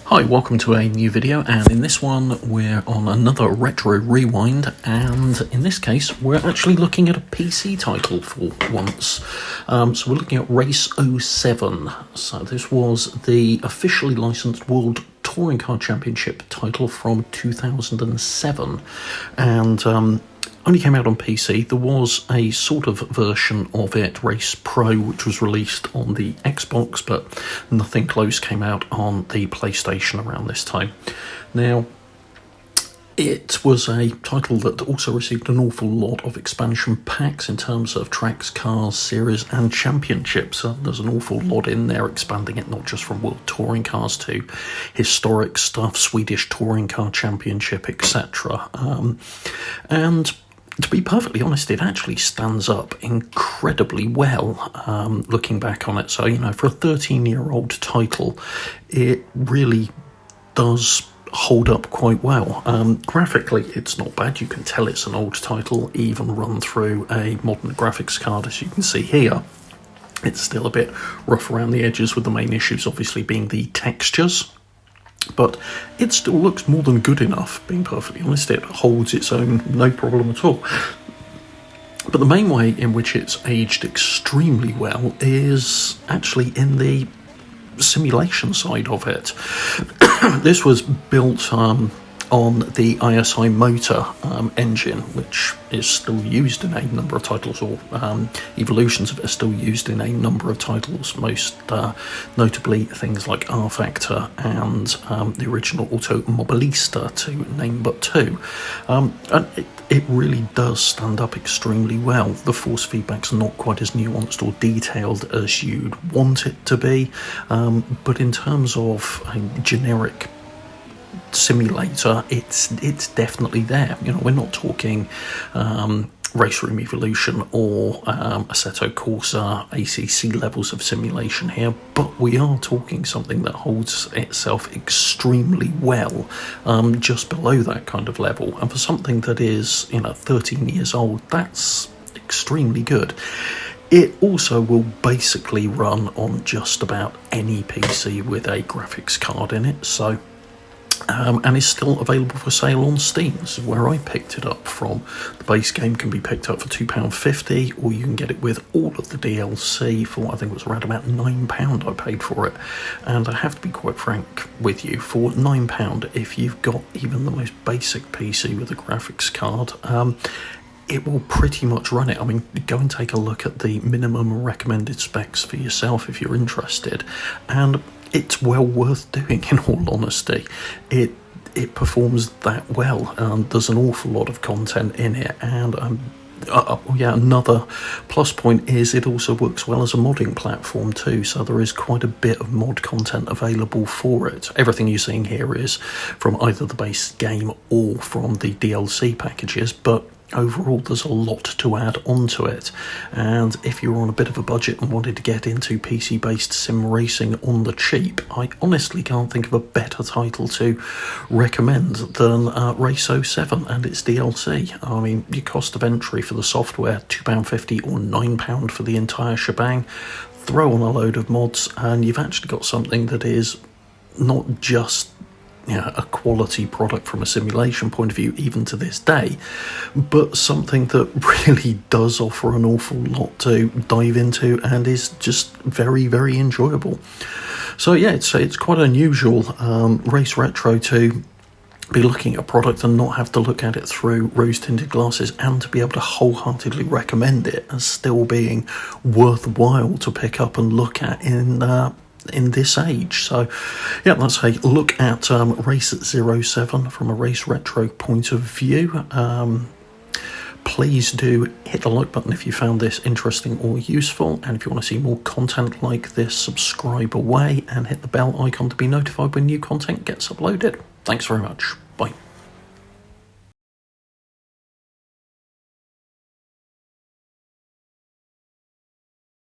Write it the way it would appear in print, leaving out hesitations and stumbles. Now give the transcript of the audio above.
Hi, welcome to a new video, and in this one we're on another retro rewind, and in this case we're actually looking at a PC title for once. So we're looking at Race 07. So this was the officially licensed World Touring Car Championship title from 2007, and only came out on PC. There was a sort of version of it, Race Pro, which was released on the Xbox, but nothing close came out on the PlayStation around this time. Now, it was a title that also received an awful lot of expansion packs in terms of tracks, cars, series and championships. So there's an awful lot in there, expanding it not just from World Touring Cars to historic stuff, Swedish Touring Car Championship, etc. And to be perfectly honest, it actually stands up incredibly well, looking back on it. So, for a 13-year-old title, it really does hold up quite well. Graphically, it's not bad. You can tell it's an old title, even run through a modern graphics card, as you can see here. It's still a bit rough around the edges, with the main issues obviously being the textures. But it still looks more than good enough, being perfectly honest. It holds its own, no problem at all. But the main way in which it's aged extremely well is actually in the simulation side of it. This was built on the ISI motor engine, which is still used in a number of titles, or evolutions of it are still used in a number of titles, most notably things like R Factor and the original Automobilista, to name but two. And it really does stand up extremely well. The force feedback's not quite as nuanced or detailed as you'd want it to be, but in terms of a generic simulator, it's definitely there. We're not talking Race Room Evolution or Assetto Corsa ACC levels of simulation here, but we are talking something that holds itself extremely well, just below that kind of level. And for something that is 13 years old, that's extremely good. It also will basically run on just about any PC with a graphics card in it, so and is still available for sale on Steam. This is where I picked it up from. The base game can be picked up for £2.50, or you can get it with all of the DLC for, I think it was around about £9 I paid for it. And I have to be quite frank with you, for £9, if you've got even the most basic PC with a graphics card, it will pretty much run it. I mean, go and take a look at the minimum recommended specs for yourself if you're interested, and it's well worth doing, in all honesty. It performs that well, and there's an awful lot of content in it, and another plus point is it also works well as a modding platform too, so there is quite a bit of mod content available for it. Everything you're seeing here is from either the base game or from the DLC packages, but overall there's a lot to add onto it. And if you're on a bit of a budget and wanted to get into PC based sim racing on the cheap, I honestly can't think of a better title to recommend than Race 07 and its DLC. I mean, your cost of entry for the software, £2.50 or £9 for the entire shebang. Throw on a load of mods and you've actually got something that is not just a quality product from a simulation point of view, even to this day, but something that really does offer an awful lot to dive into and is just very, very enjoyable. So yeah, it's quite unusual, Race Retro, to be looking at a product and not have to look at it through rose-tinted glasses, and to be able to wholeheartedly recommend it as still being worthwhile to pick up and look at in this age. So yeah, let's a look at Race 07 from a Race Retro point of view. Please do hit the like button if you found this interesting or useful, and if you want to see more content like this, subscribe away and hit the bell icon to be notified when new content gets uploaded. Thanks very much.